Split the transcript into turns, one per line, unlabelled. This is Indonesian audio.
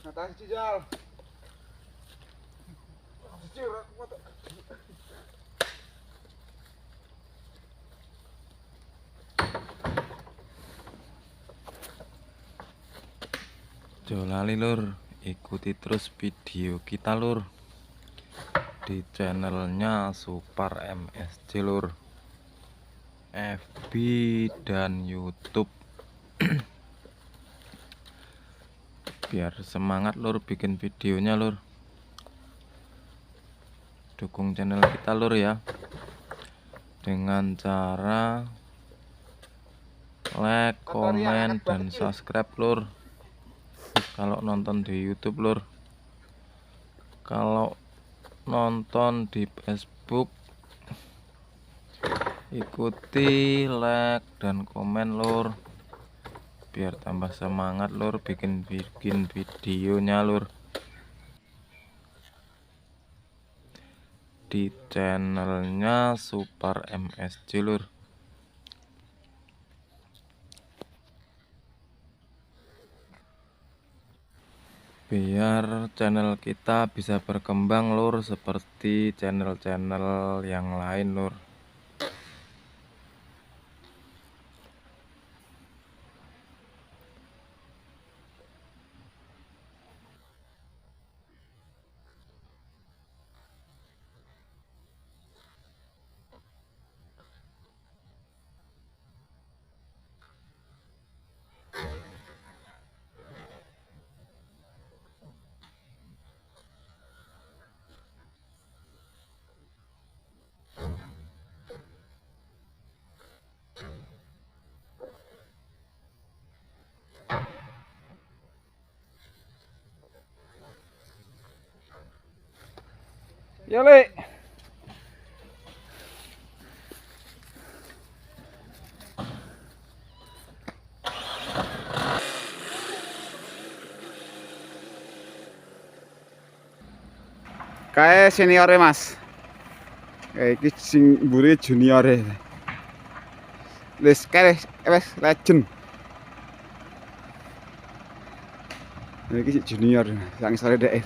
Atas jal.
Jolali lur, ikuti terus video kita lur di channelnya Supar MSC lur, FB dan YouTube. Biar semangat lur bikin videonya lur. Dukung channel kita lur ya, dengan cara like, komen, dan subscribe lur. Kalau nonton di YouTube lur, kalau nonton di Facebook ikuti like dan komen lur, biar tambah semangat lur bikin videonya lur di channelnya Supar MSC lur. Biar channel kita bisa berkembang lur seperti channel-channel yang lain lur.
Ya le. Kae seniore Mas. Iki sing mburi juniore. Wis kae wis legend. Iki junior, yang sore dek.